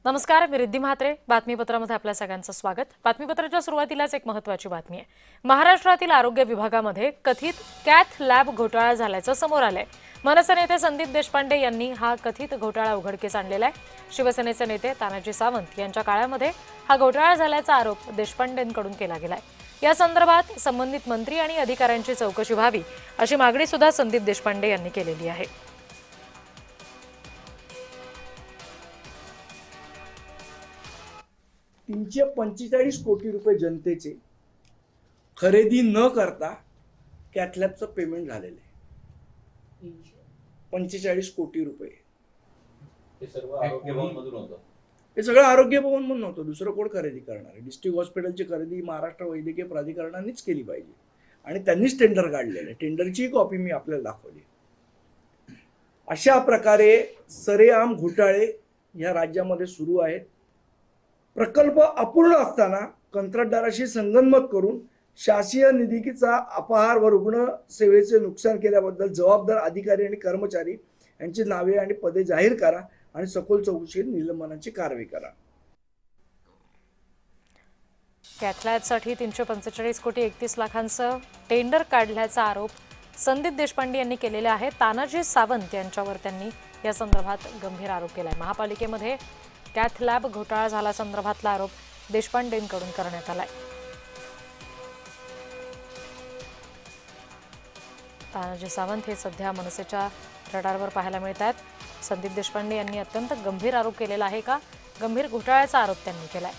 नमस्कार, मी रिद्धी म्हात्रे. बातमीपत्रामध्ये आपल्या सगळ्यांचं स्वागत. बातमीपत्राच्या सुरुवातीलाच एक महत्त्वाची बातमी आहे. महाराष्ट्रातील आरोग्य विभागामध्ये कथित कॅथ लॅब घोटाळा झाल्याचं समोर आलंय. मनसे नेते संदीप देशपांडे यांनी हा कथित घोटाळा उघडकीस आणलेला आहे. शिवसेनेचे नेते तानाजी सावंत यांच्या काळामध्ये हा घोटाळा झाल्याचा आरोप देशपांडेंकडून केला गेलाय. या संदर्भात संबंधित मंत्री आणि अधिकाऱ्यांची चौकशी व्हावी अशी मागणी सुद्धा संदीप देशपांडे यांनी केलेली आहे. 345 कोटी रुपये जनतेचे खरेदी न करता कॅथलॅबचं पेमेंट झालेलं आहे. 45 कोटी रुपये. हे सर्व आरोग्य भवनमधून होतं. हे सगळं आरोग्य भवन म्हणून नव्हतं. दुसरं कोण खरेदी करणार आहे? डिस्ट्रिक्ट हॉस्पिटलची खरेदी महाराष्ट्र वैद्यकीय प्राधिकरणानेच केली पाहिजे आणि त्यांनीच टेंडर काढलेलं आहे. टेंडरची कॉपी मी आपल्याला दाखवली. अशा प्रकारे सरेआम घोटाळे या राज्यामध्ये सुरू आहेत. प्रकल्प अपूर्ण असताना कंत्राटदाराशी संगनमत करून शासकीय निधीचा अपहार व रुग्ण सेवेचे नुकसान केल्याबद्दल जबाबदार अधिकारी आणि कर्मचारी यांची नावे आणि पदे जाहीर करा आणि सखोल चौकशी निलंबनाची कारवाई करा. कॅथलॅबसाठी 345 कोटी 31 लाखांचं टेंडर काढल्याचा आरोप संदीप देशपांडे यांनी केलेला आहे. तानाजी सावंत यांच्यावर त्यांनी या संदर्भात गंभीर आरोप केलाय. महापालिकेमध्ये कॅथ लॅब घोटाळा झाला संदर्भातला आरोप देशपांडेंकडून करण्यात आलाय. तानाजी सावंत हे सध्या मनसेच्या रडारवर पाहायला मिळत आहेत. संदीप देशपांडे यांनी अत्यंत गंभीर आरोप केलेला आहे का गंभीर घोटाळ्याचा आरोप त्यांनी केलाय.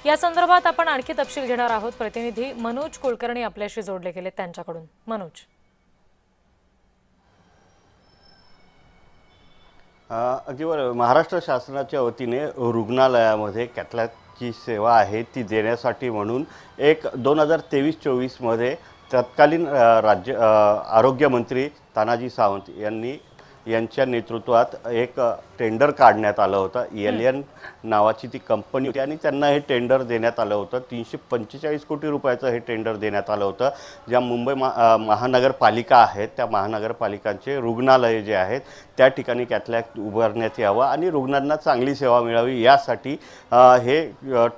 या संदर्भात आपण आणखी तपशील घेणार आहोत. प्रतिनिधी मनोज कुलकर्णी आपल्याशी जोडले गेले, त्यांच्याकडून. मनोज. अगदी बरोबर. महाराष्ट्र शासनाच्या वतीने रुग्णालयामध्ये कॅथलॅबची सेवा आहे ती देण्यासाठी म्हणून 2023-24 मध्ये तत्कालीन आरोग्यमंत्री तानाजी सावंत यांच्या नेतृत्वात एक टेंडर काढण्यात आलं होतं. ELN नावाची ती कंपनी होती आणि त्यांना हे टेंडर देण्यात आलं होतं. 345 कोटी रुपयाचं हे टेंडर देण्यात आलं होतं. ज्या मुंबई महानगरपालिका आहेत त्या महानगरपालिकांचे रुग्णालये जे आहेत त्या ठिकाणी कॅथलॅब उभारण्यात यावं आणि रुग्णांना चांगली सेवा मिळावी यासाठी हे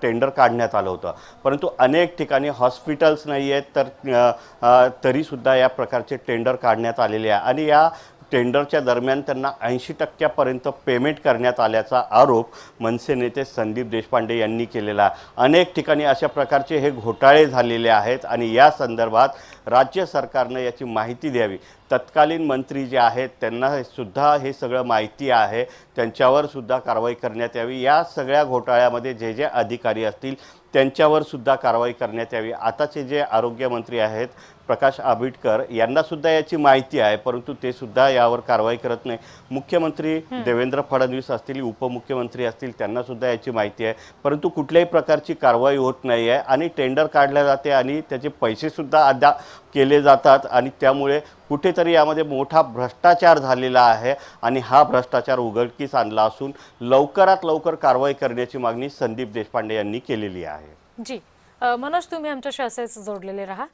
टेंडर काढण्यात आलं होतं. परंतु अनेक ठिकाणी हॉस्पिटल्स नाही आहेत तर तरीसुद्धा या प्रकारचे टेंडर काढण्यात आलेले आहे आणि या टेंडरच्या दरम्यान त्यांना 80% पेमेंट करण्यात आल्याचा आरोप मनसे नेते संदीप देशपांडे यांनी केलेला आहे. अनेक ठिकाणी अशा प्रकारचे हे घोटाळे झालेले आहेत आणि या संदर्भात राज्य सरकारनं याची माहिती द्यावी. तत्कालीन मंत्री जे आहेत त्यांना सुद्धा हे सगळं माहिती आहे, त्यांच्यावर सुद्धा कारवाई करण्यात यावी. या सगळ्या घोटाळ्यामध्ये जे जे अधिकारी असतील त्यांच्यावर सुद्धा कारवाई करण्यात यावी. आताचे जे आरोग्यमंत्री आहेत प्रकाश आंबेडकर यांना सुद्धा याची माहिती आहे, परंतु ते सुद्धा यावर कारवाई करत नाही. मुख्यमंत्री देवेंद्र फडणवीस असतील, उपमुख्यमंत्री असतील, त्यांना सुद्धा याची माहिती आहे, परंतु कुठल्याही प्रकारची कारवाई होत नाही आहे आणि टेंडर काढले जाते आणि त्याचे पैसे सुद्धा अदा केले जातात आणि त्यामुळे कुठेतरी यामध्ये मोठा भ्रष्टाचार झालेला आहे आणि हा भ्रष्टाचार उघडकीस आणला असून लवकरात लवकर कारवाई करण्याची मागणी संदीप देशपांडे यांनी केलेली आहे. जी मनोज, तुम्ही आमच्याशी असेच जोडलेले राहा.